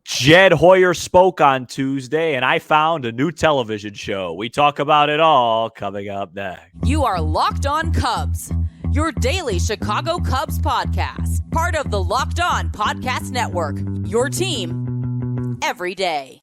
Jed Hoyer spoke on Tuesday, and I found a new television show. We talk about it all coming up next. You are Locked On Cubs, your daily Chicago Cubs podcast, part of the Locked On Podcast Network, your team every day.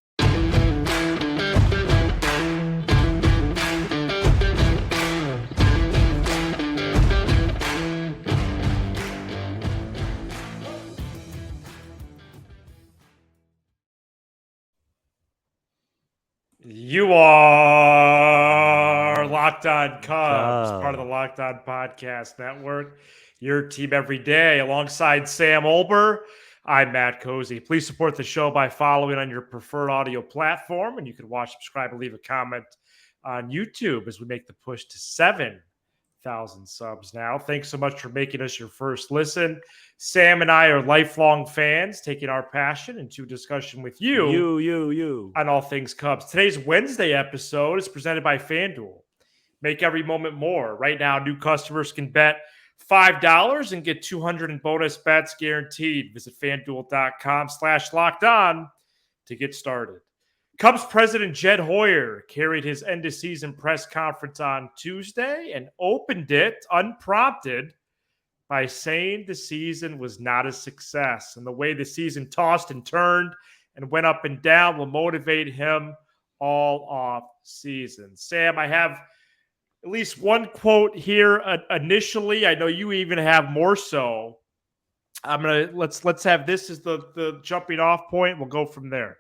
You are Locked On Cubs, part of the Locked On Podcast Network, your team every day. Alongside Sam Olber, I'm Matt Cozy. Please support the show by following on your preferred audio platform, and you can watch, subscribe, and leave a comment on YouTube as we make the push to 7,000 subs now. Thanks so much for making us your first listen. Sam and I are lifelong fans, taking our passion into discussion with you on all things Cubs. Today's Wednesday episode is presented by FanDuel. Make every moment more. Right now, new customers can bet $5 and get $200 in bonus bets guaranteed. Visit FanDuel.com/lockedon to get started. Cubs president Jed Hoyer carried his end-of-season press conference on Tuesday and opened it unprompted by saying the season was not a success, and the way the season tossed and turned and went up and down will motivate him all off season. Sam, I have at least one quote here initially. I know you even have more so. Let's have this as the jumping off point. We'll go from there.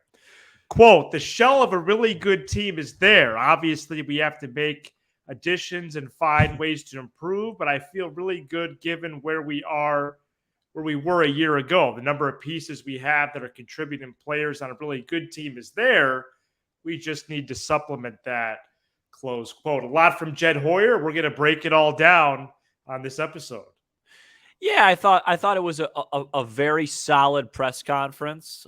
Quote, the shell of a really good team is there. Obviously, we have to make additions and find ways to improve, but I feel really good given where we were a year ago. The number of pieces we have that are contributing players on a really good team is there. We just need to supplement that, close quote. A lot from Jed Hoyer. We're going to break it all down on this episode. Yeah, I thought it was a very solid press conference,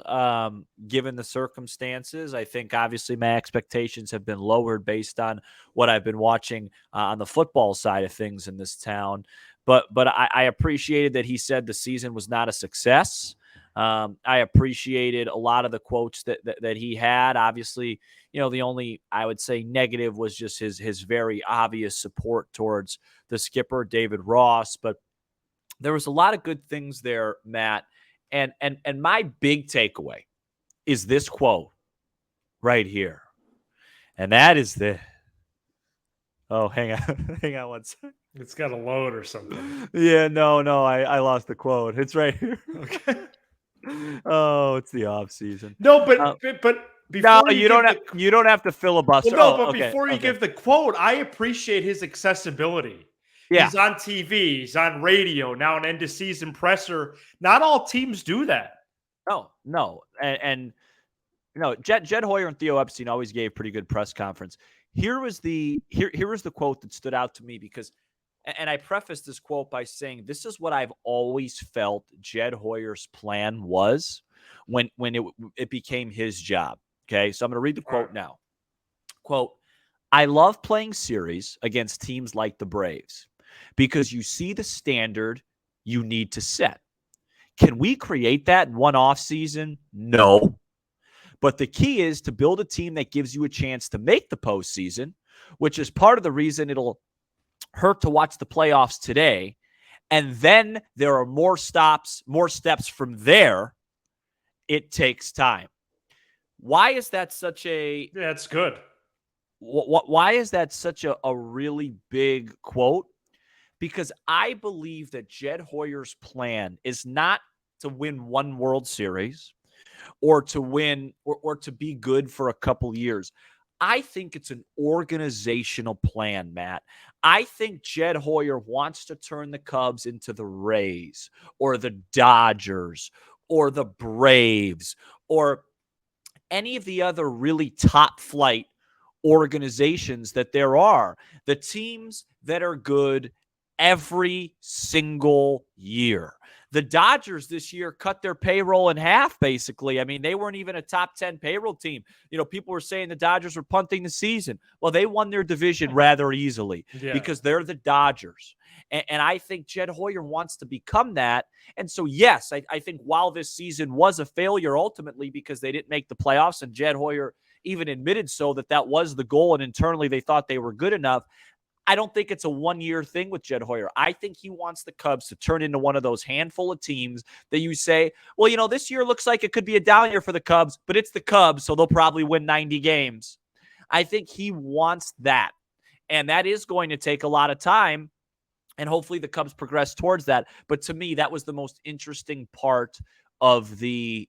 given the circumstances. I think obviously my expectations have been lowered based on what I've been watching on the football side of things in this town. But I appreciated that he said the season was not a success. I appreciated a lot of the quotes that he had. Obviously, the only, I would say, negative was just his very obvious support towards the skipper, David Ross. But there was a lot of good things there, Matt. And my big takeaway is this quote right here. And that is the hang on one second. It's got a load or something. Yeah, no, I lost the quote. It's right here. Okay. Oh, it's the off season. No, but before no, you don't have to filibuster. Well, no, but before you give the quote, I appreciate his accessibility. Yeah. He's on TV, he's on radio, now an end-of-season presser. Not all teams do that. No. And Jed Hoyer and Theo Epstein always gave pretty good press conference. Here was the quote that stood out to me because, and I prefaced this quote by saying, this is what I've always felt Jed Hoyer's plan was when it became his job. Okay, so I'm going to read the quote now. Quote, I love playing series against teams like the Braves because you see the standard you need to set. Can we create that in one offseason? No. But the key is to build a team that gives you a chance to make the postseason, which is part of the reason it'll hurt to watch the playoffs today. And then there are more steps from there. It takes time. Why is that such a... Yeah, that's good. Why is that such a really big quote? Because I believe that Jed Hoyer's plan is not to win one World Series or to win or to be good for a couple years. I think it's an organizational plan, Matt. I think Jed Hoyer wants to turn the Cubs into the Rays or the Dodgers or the Braves or any of the other really top flight organizations that there are. The teams that are good every single year. The Dodgers this year cut their payroll in half, basically. I mean, they weren't even a top 10 payroll team. People were saying the Dodgers were punting the season. Well, they won their division rather easily because they're the Dodgers. And I think Jed Hoyer wants to become that. And so, yes, I think while this season was a failure ultimately because they didn't make the playoffs, and Jed Hoyer even admitted so that was the goal, and internally they thought they were good enough. I don't think it's a one-year thing with Jed Hoyer. I think he wants the Cubs to turn into one of those handful of teams that you say, well, this year looks like it could be a down year for the Cubs, but it's the Cubs, so they'll probably win 90 games. I think he wants that, and that is going to take a lot of time, and hopefully the Cubs progress towards that. But to me, that was the most interesting part of the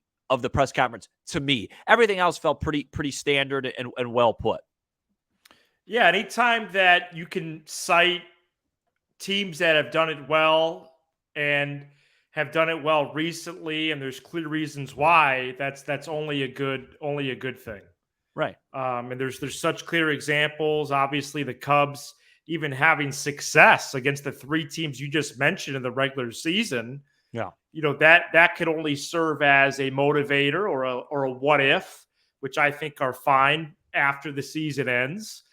press conference. To me, everything else felt pretty standard and well put. Yeah, anytime that you can cite teams that have done it well and have done it well recently, and there's clear reasons why, that's only a good thing. Right. And there's such clear examples. Obviously, the Cubs even having success against the three teams you just mentioned in the regular season. Yeah. That could only serve as a motivator or a what if, which I think are fine after the season ends.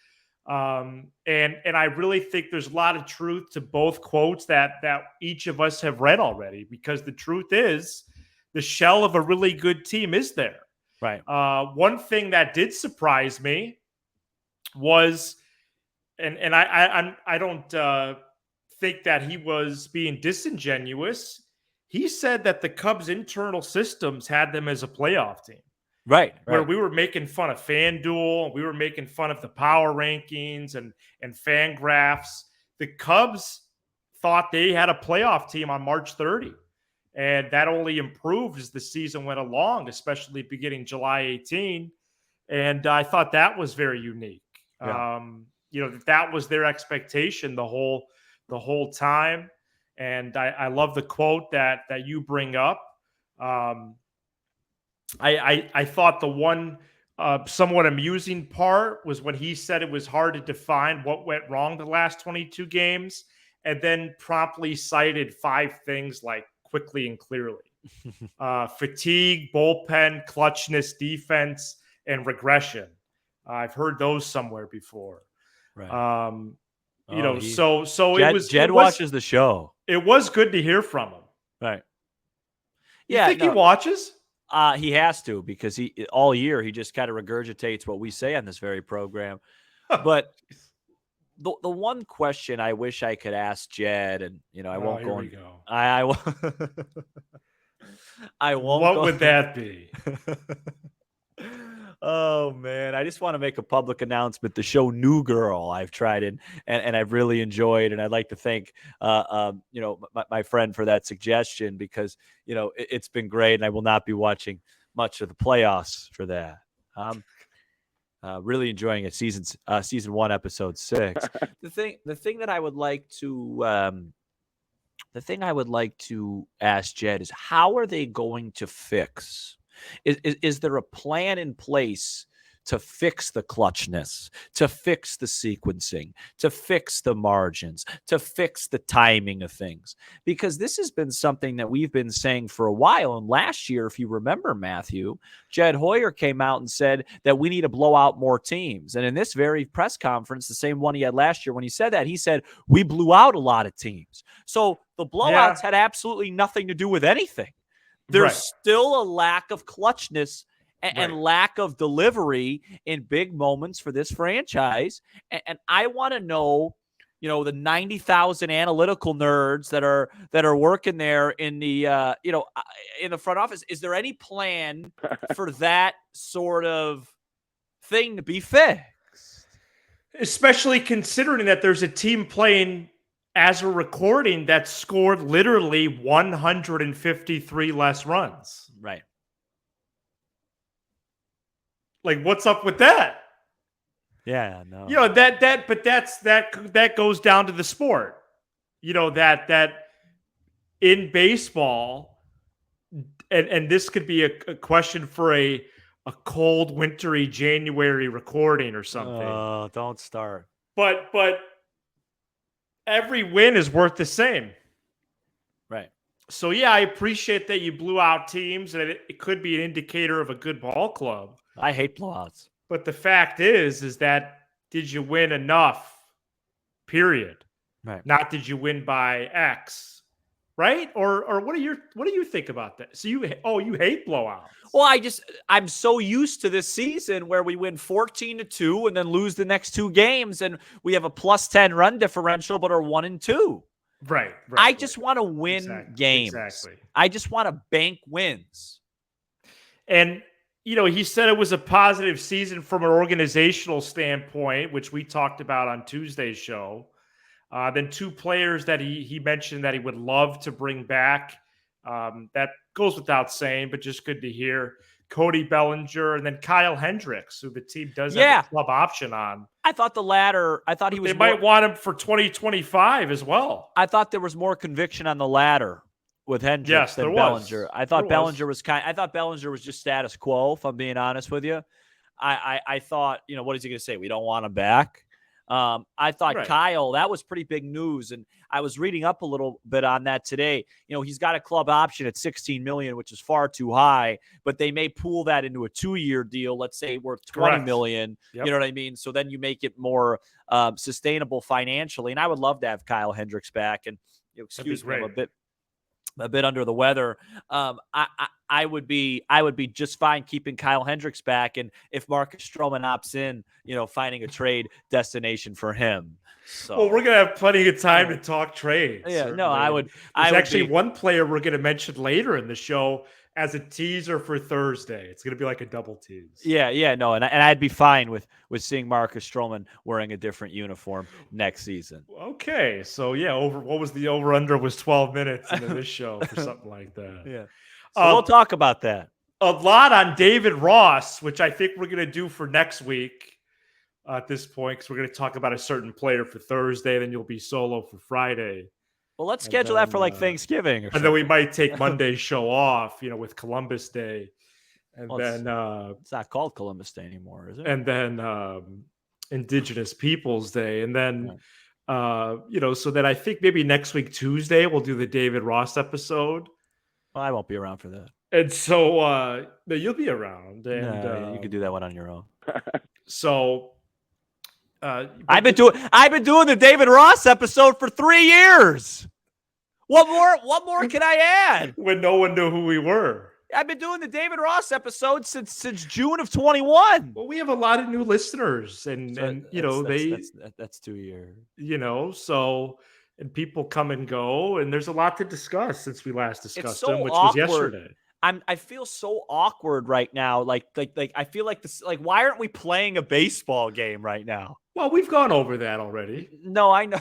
And I really think there's a lot of truth to both quotes that each of us have read already, because the truth is the shell of a really good team is there. Right. One thing that did surprise me was, and I don't think that he was being disingenuous. He said that the Cubs' internal systems had them as a playoff team. Right. Where we were making fun of FanDuel, we were making fun of the power rankings and FanGraphs. The Cubs thought they had a playoff team on March 30. And that only improved as the season went along, especially beginning July 18. And I thought that was very unique. Yeah. That was their expectation the whole time. And I love the quote that you bring up. I thought the one somewhat amusing part was when he said it was hard to define what went wrong the last 22 games, and then promptly cited 5 things like quickly and clearly. Fatigue, bullpen, clutchness, defense, and regression. I've heard those somewhere before. Right. So Jed watches the show. It was good to hear from him. Right. You think he watches? He has to, because he all year he just kind of regurgitates what we say on this very program. But the one question I wish I could ask Jed, and I won't go. I won't. What would that be? Oh man, I just want to make a public announcement. The show New Girl, I've tried it and I've really enjoyed, and I'd like to thank my friend for that suggestion, because it's been great, and I will not be watching much of the playoffs for that. Really enjoying it. Season 1, episode 6. The thing that I would like to ask Jed is, how are they going to fix? Is there a plan in place to fix the clutchness, to fix the sequencing, to fix the margins, to fix the timing of things? Because this has been something that we've been saying for a while. And last year, if you remember, Matthew, Jed Hoyer came out and said that we need to blow out more teams. And in this very press conference, the same one he had last year, when he said that, he said, we blew out a lot of teams. So the blowouts had absolutely nothing to do with anything. There's still a lack of clutchness and lack of delivery in big moments for this franchise. And I want to know, the 90,000 analytical nerds that are working there in the in the front office. Is there any plan for that sort of thing to be fixed? Especially considering that there's a team playing as a recording that scored literally 153 less runs. Right. Like, what's up with that? Yeah, no. That goes down to the sport. That in baseball, and this could be a question for a cold, wintry January recording or something. Oh, don't start. But every win is worth the same. Right. So, yeah, I appreciate that you blew out teams, and it could be an indicator of a good ball club. I hate blowouts. But the fact is that did you win enough? Period. Right. Not did you win by X, right? Or what do you think about that? So you hate blowouts. Well, I'm so used to this season where we win 14-2 and then lose the next two games, and we have a +10 run differential, but are 1-2. Right. I just want to win games. Exactly. I just want to bank wins. And he said it was a positive season from an organizational standpoint, which we talked about on Tuesday's show. Then two players that he mentioned that he would love to bring back. That goes without saying, but just good to hear. Cody Bellinger and then Kyle Hendricks, who the team does have a club option on. I thought the latter. I thought they might want him for 2025 as well. I thought there was more conviction on the latter with Hendricks than Bellinger. I thought Bellinger was I thought Bellinger was just status quo, if I'm being honest with you. I thought, what is he going to say? We don't want him back. I thought Kyle, that was pretty big news. And I was reading up a little bit on that today. He's got a club option at $16 million, which is far too high, but they may pool that into a 2-year deal, let's say worth $20 million. Yep. You know what I mean? So then you make it more sustainable financially. And I would love to have Kyle Hendricks back. And excuse me, I'm a bit under the weather. I would be just fine keeping Kyle Hendricks back, and if Marcus Stroman opts in, finding a trade destination for him. So, well, we're gonna have plenty of time to talk trades. Yeah, certainly. no, I would. There's actually one player we're gonna mention later in the show as a teaser for Thursday. It's gonna be like a double tease. Yeah, no, and I'd be fine with seeing Marcus Stroman wearing a different uniform next season. Okay, so yeah, what was the over under was 12 minutes into this show for something like that. Yeah. So we'll talk about that. A lot on David Ross, which I think we're going to do for next week at this point, because we're going to talk about a certain player for Thursday, then you'll be solo for Friday. Well, let's schedule that for like Thanksgiving. And then we might take Monday's show off, with Columbus Day. And then it's not called Columbus Day anymore, is it? And then Indigenous Peoples Day. And then, so that I think maybe next week, Tuesday, we'll do the David Ross episode. Well, I won't be around for that. And so you'll be around. And you could do that one on your own. So I've been doing the David Ross episode for 3 years. What more can I add? When no one knew who we were. I've been doing the David Ross episode since June of 21. Well, we have a lot of new listeners, and that's 2 years. So. And people come and go, and there's a lot to discuss since we last discussed them, which awkward. was yesterday. I feel so awkward right now. Like I feel like this. Like, why aren't we playing a baseball game right now? Well, we've gone over that already. No, I know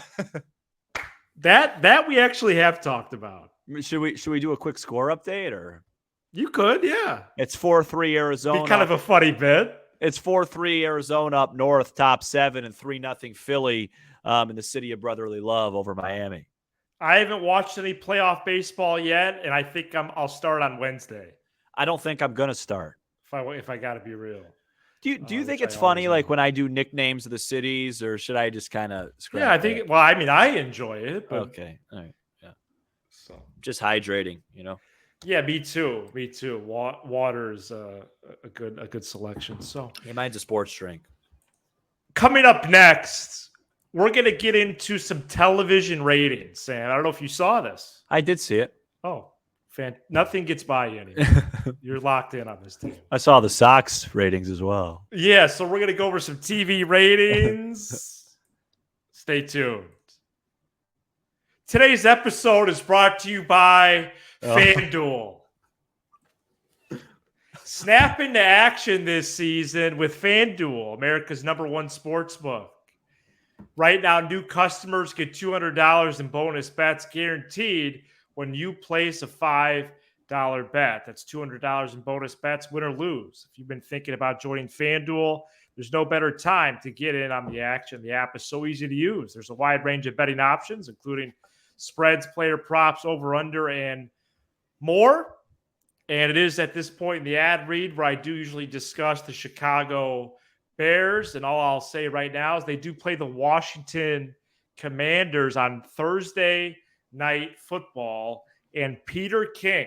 that we actually have talked about. Should we do a quick score update, or you could? Yeah, it's 4-3 Arizona. It'd be kind of a funny bit. It's 4-3 Arizona up north, top 7, and 3-0 Philly. In the city of brotherly love over Miami. I haven't watched any playoff baseball yet, and I think I'll start on Wednesday. I don't think I'm gonna start. If I got to be real. Do you think it's funny, like when I do nicknames of the cities, or should I just kind of scratch? Yeah, I think. Well, I mean, I enjoy it. But, okay, all right, yeah. So just hydrating, Yeah, me too. Water's a good selection. So mine's a sports drink. Coming up next, we're going to get into some television ratings, Sam. I don't know if you saw this. I did see it. Oh, nothing gets by you anymore. You're locked in on this team. I saw the Sox ratings as well. Yeah, so we're going to go over some TV ratings. Stay tuned. Today's episode is brought to you by FanDuel. Snap into action this season with FanDuel, America's #1 sportsbook. Right now, new customers get $200 in bonus bets guaranteed when you place a $5 bet. That's $200 in bonus bets, win or lose. If you've been thinking about joining FanDuel, there's no better time to get in on the action. The app is so easy to use. There's a wide range of betting options, including spreads, player props, over, under, and more. And it is at this point in the ad read where I do usually discuss the Chicago Bears, and all I'll say right now is they do play the Washington Commanders on Thursday Night Football, And Peter King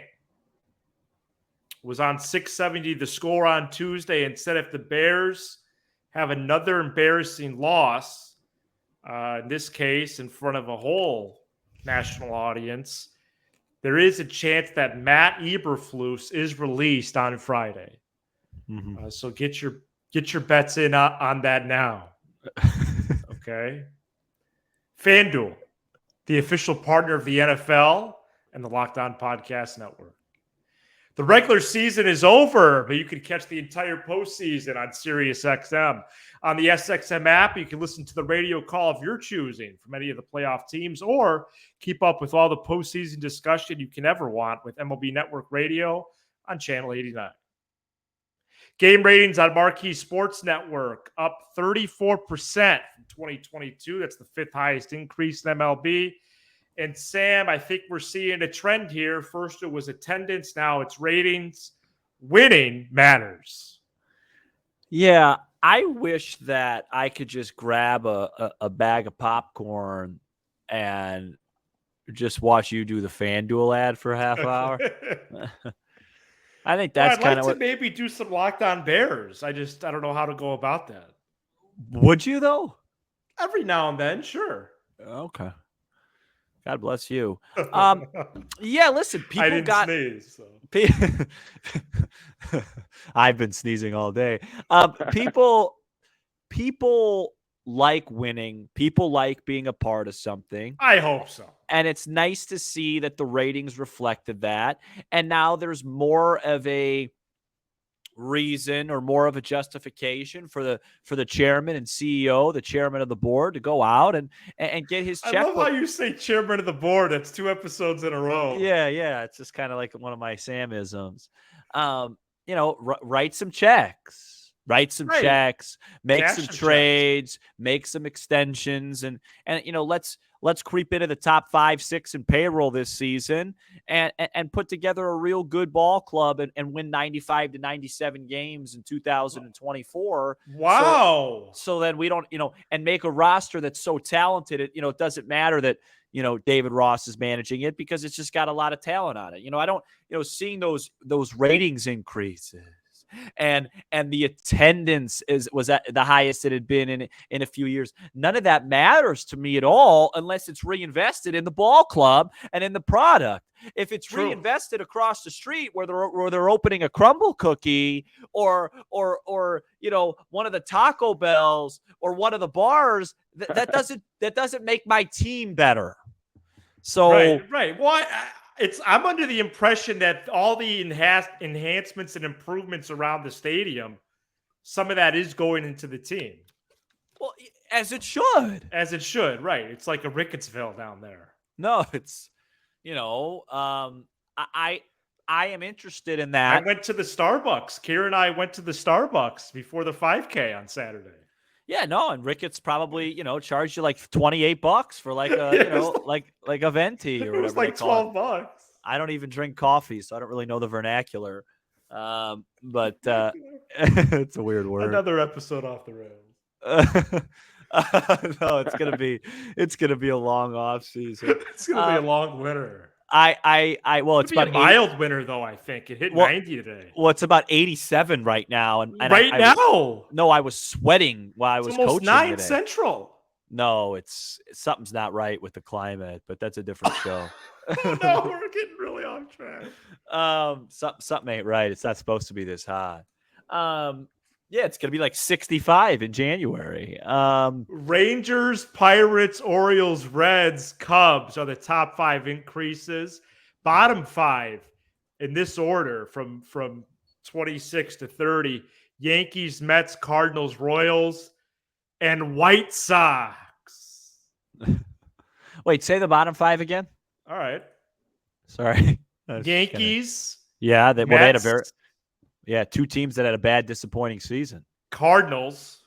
was on 670 The Score on Tuesday and said if the Bears have another embarrassing loss, in this case in front of a whole national audience, there is a chance that Matt Eberflus is released on Friday. Mm-hmm. So get your bets in on that now. Okay. FanDuel, the official partner of the NFL and the Locked On Podcast Network. The regular season is over, but you can catch the entire postseason on SiriusXM. On the SXM app, you can listen to the radio call of your choosing from any of the playoff teams, or keep up with all the postseason discussion you can ever want with MLB Network Radio on Channel 89. Game ratings on Marquee Sports Network up 34% from 2022. That's the fifth highest increase in MLB. And Sam, I think we're seeing a trend here. First it was attendance, now it's ratings. Winning matters. Yeah, I wish that I could just grab a bag of popcorn and just watch you do the FanDuel ad for a half hour. I think that's kind of what. Maybe do some Locked On Bears. I don't know how to go about that. Would you though? Every now and then, sure. Okay. God bless you. Yeah, listen, people I didn't sneeze. So. I've been sneezing all day. People like winning. People like being a part of something. I hope so. And it's nice to see that the ratings reflected that. And now there's more of a reason or more of a justification for the chairman and CEO, the chairman of the board, to go out and get his checkbook. I love how you say chairman of the board. That's 2 episodes in a row. Yeah. It's just kind of like one of my Sam-isms. Write some checks. Write some checks, make Cash some trades, make some extensions, and let's creep into the top 5, 6 in payroll this season and put together a real good ball club and win 95 to 97 games in 2024. Wow. So then we don't, and make a roster that's so talented. It doesn't matter that, David Ross is managing it because it's just got a lot of talent on it. I don't, seeing those ratings increases and the attendance was at the highest it had been in a few years. None of that matters to me at all unless it's reinvested in the ball club and in the product. If it's reinvested across the street where they're opening a crumble cookie or one of the Taco Bells or one of the bars, that doesn't make my team better. So right. Well, I'm under the impression that all the enhancements and improvements around the stadium, some of that is going into the team. Well, as it should. As it should, right. It's like a Rickettsville down there. No, it's, I am interested in that. I went to the Starbucks. Kira and I went to the Starbucks before the 5K on Saturday. Yeah, no, and Ricketts probably, charged you like $28 for like a, like a venti or whatever. It was like $12. I don't even drink coffee, so I don't really know the vernacular. But it's a weird word. Another episode off the rails. No, it's gonna be a long off season. It's gonna be a long winter. It's about a mild winter though. I think it hit 90 today. Well, it's about 87 right now, and now. No, I was sweating while I was almost coaching 9 today. Central. No, something's not right with the climate, but that's a different show. Oh, no, we're getting really off track. Something ain't right. It's not supposed to be this hot. Yeah, it's gonna be like 65 in January. Rangers, Pirates, Orioles, Reds, Cubs are the top 5 increases. Bottom 5 in this order from 26 to 30: Yankees, Mets, Cardinals, Royals, and White Sox. Wait, say the bottom 5 again. All right. Sorry. Yankees. Yeah, they had a Mets, 2 teams that had a bad, disappointing season. Cardinals.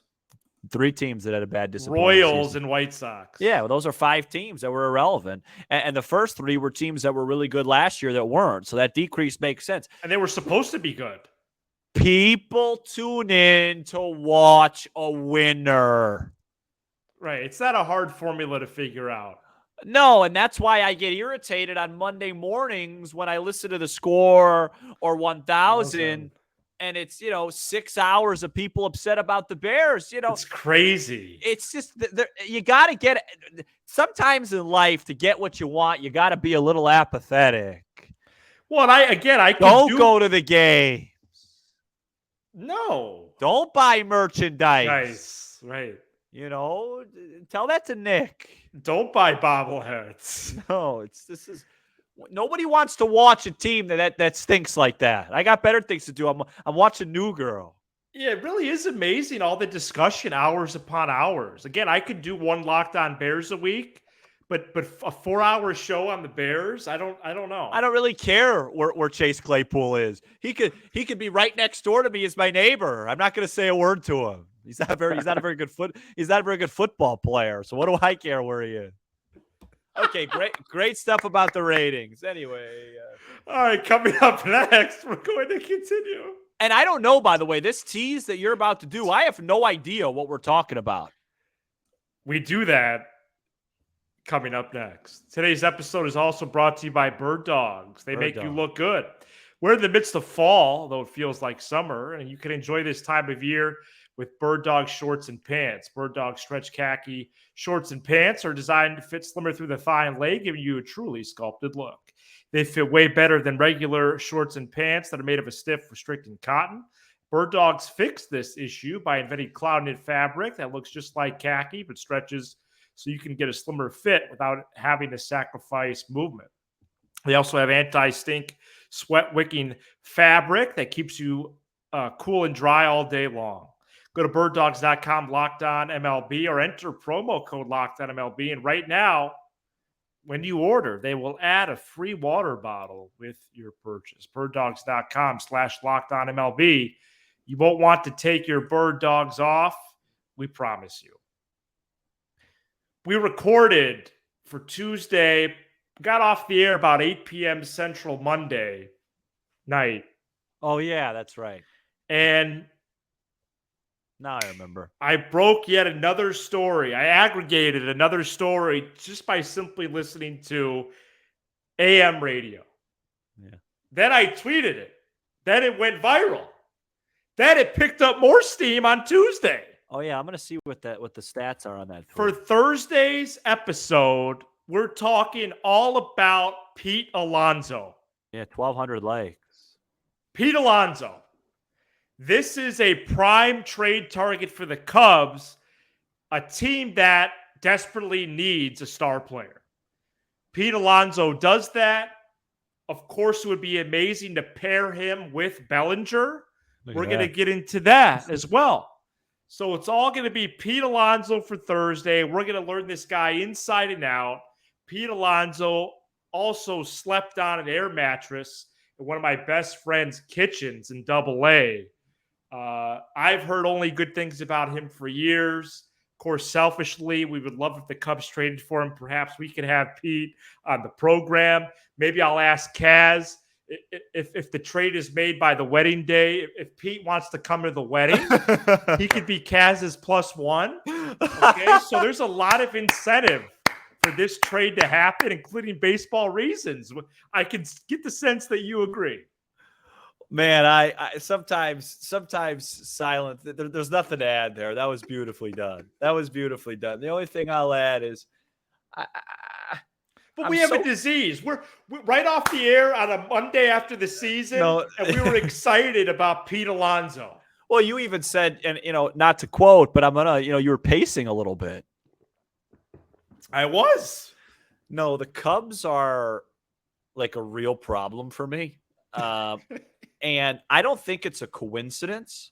3 teams that had a bad, disappointing Royals season. and White Sox. Yeah, well, those are 5 teams that were irrelevant. And the first 3 were teams that were really good last year that weren't. So that decrease makes sense. And they were supposed to be good. People tune in to watch a winner. Right. It's not a hard formula to figure out. No, and that's why I get irritated on Monday mornings when I listen to the Score or 1000 and it's, 6 hours of people upset about the Bears. It's crazy. It's just you got to get sometimes in life to get what you want, you got to be a little apathetic. Well, I don't go to the game. No. Don't buy merchandise. Nice. Right. Tell that to Nick. Don't buy bobbleheads. No, nobody wants to watch a team that stinks like that. I got better things to do. I'm watching New Girl. Yeah, it really is amazing, all the discussion hours upon hours. Again, I could do one Locked On Bears a week, but a 4-hour show on the Bears, I don't know. I don't really care where Chase Claypool is. He could be right next door to me as my neighbor. I'm not going to say a word to him. He's not a very good football player. So what do I care where he is? Okay, great stuff about the ratings. Anyway, all right, coming up next, we're going to continue. And I don't know, by the way, this tease that you're about to do, I have no idea what we're talking about. We do that coming up next. Today's episode is also brought to you by Bird Dogs. They make you look good. We're in the midst of fall, though it feels like summer, and you can enjoy this time of year with Bird Dog shorts and pants. Bird Dog stretch khaki shorts and pants are designed to fit slimmer through the thigh and leg, giving you a truly sculpted look. They fit way better than regular shorts and pants that are made of a stiff, restricting cotton. Bird Dogs fixed this issue by inventing cloud knit fabric that looks just like khaki but stretches so you can get a slimmer fit without having to sacrifice movement. They also have anti-stink, sweat-wicking fabric that keeps you cool and dry all day long. Go to birddogs.com, Locked On MLB, or enter promo code Locked On MLB. And right now, when you order, they will add a free water bottle with your purchase. birddogs.com/Locked On MLB. You won't want to take your Bird Dogs off. We promise you. We recorded for Tuesday, got off the air about 8 p.m. Central Monday night. Oh, yeah, that's right. And now I remember. I broke yet another story. I aggregated another story just by simply listening to AM radio. Yeah. Then I tweeted it. Then it went viral. Then it picked up more steam on Tuesday. Oh, yeah, I'm going to see what the stats are on that. For Thursday's episode, we're talking all about Pete Alonso. Yeah, 1,200 likes. Pete Alonso. This is a prime trade target for the Cubs, a team that desperately needs a star player. Pete Alonso does that. Of course, it would be amazing to pair him with Bellinger. We're going to get into that as well. So it's all going to be Pete Alonso for Thursday. We're going to learn this guy inside and out. Pete Alonso also slept on an air mattress in one of my best friend's kitchens in AA. I've heard only good things about him for years. Of course, selfishly, we would love if the Cubs traded for him. Perhaps we could have Pete on the program. Maybe I'll ask Kaz if the trade is made by the wedding day. If Pete wants to come to the wedding, he could be Kaz's +1. Okay, so there's a lot of incentive for this trade to happen, including baseball reasons. I can get the sense that you agree. Man, I sometimes silent. There's nothing to add there. That was beautifully done. The only thing I'll add is, but we have a disease. We're right off the air on a Monday after the season, and we were excited about Pete Alonso. Well, you even said, and not to quote, but I'm gonna, you were pacing a little bit. I was. No, the Cubs are like a real problem for me. And I don't think it's a coincidence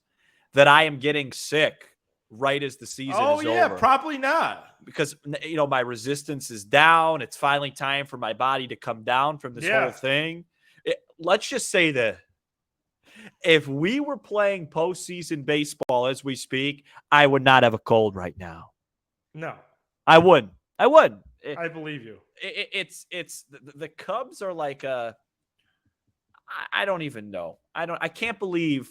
that I am getting sick right as the season is over. Oh, yeah, probably not. Because, my resistance is down. It's finally time for my body to come down from this whole thing. Let's just say that if we were playing postseason baseball as we speak, I would not have a cold right now. No. I wouldn't. I believe you. It's the Cubs are like I don't even know. I can't believe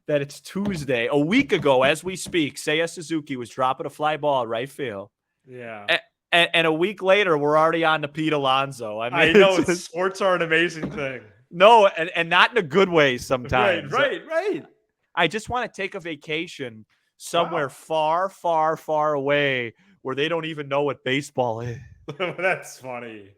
that it's Tuesday. A week ago, as we speak, Seiya Suzuki was dropping a fly ball at right field. Yeah. And a week later, we're already on to Pete Alonso. I know sports are an amazing thing. No, and not in a good way sometimes. Right. I just want to take a vacation somewhere Wow. far away where they don't even know what baseball is. That's funny.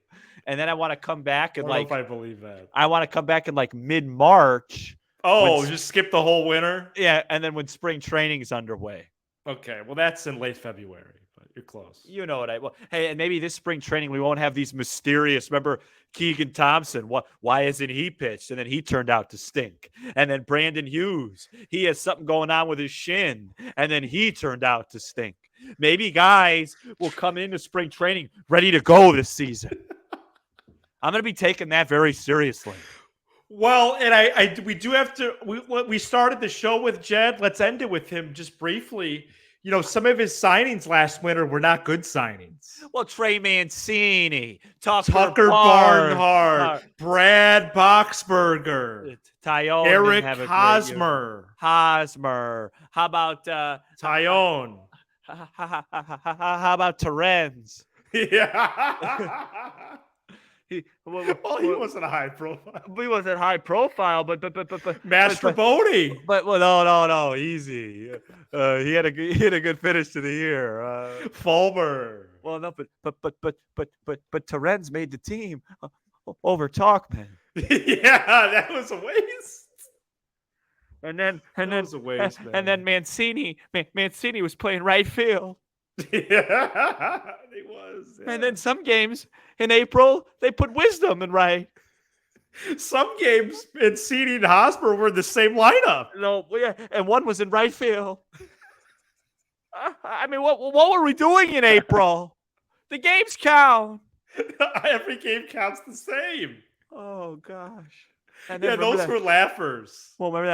And then I want to come back and I don't know if I believe that. I want to come back in like mid-March. Oh, just skip the whole winter? Yeah, and then when spring training is underway. Okay, well, that's in late February, but you're close. You know what hey, and maybe this spring training we won't have these mysterious. Remember Keegan Thompson? Why isn't he pitched? And then he turned out to stink. And then Brandon Hughes, he has something going on with his shin, and then he turned out to stink. Maybe guys will come into spring training ready to go this season. I'm going to be taking that very seriously. Well, and we do have to. We started the show with Jed. Let's end it with him just briefly. You know, some of his signings last winter were not good signings. Well, Trey Mancini, Tucker Barnhart, Brad Boxberger, Tyone, Eric Hosmer. How about Tyone? How about Terens? Yeah. He wasn't a high profile. He wasn't high profile, but Mastrobuoni. But no, easy. He had a good finish to the year. Fulmer. Well, no, but Terens made the team over Talkman. Yeah, that was a waste. And then was a waste, man. And then Mancini was playing right field. Yeah, he was. Yeah. And then some games in April, they put Wisdom in right. Some games, Mancini and Hosmer were in the same lineup. No, yeah, and one was in right field. I mean, what were we doing in April? The games count. Every game counts the same. Oh gosh. And then those were laughers. Well, remember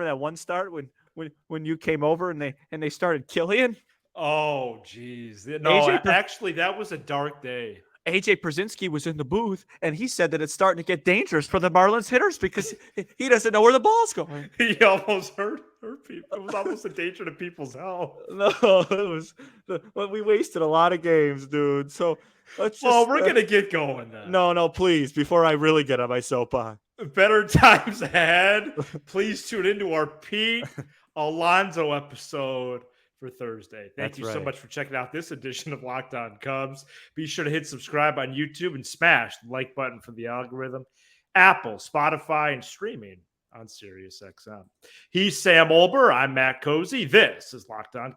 that one start when you came over and they started Killian? Oh, geez. No, actually, that was a dark day. AJ Przinsky was in the booth, and he said that it's starting to get dangerous for the Marlins hitters because he doesn't know where the ball's going. He almost hurt people. It was almost a danger to people's health. No, we wasted a lot of games, dude. So let's just. Well, we're going to get going then. No, please, before I really get on my soapbox. Better times ahead. Please tune into our Pete Alonso episode for Thursday. Thank you so much for checking out this edition of Locked On Cubs. Be sure to hit subscribe on YouTube and smash the like button for the algorithm. Apple, Spotify, and streaming on SiriusXM. He's Sam Olber. I'm Matt Cozy. This is Locked On Cubs.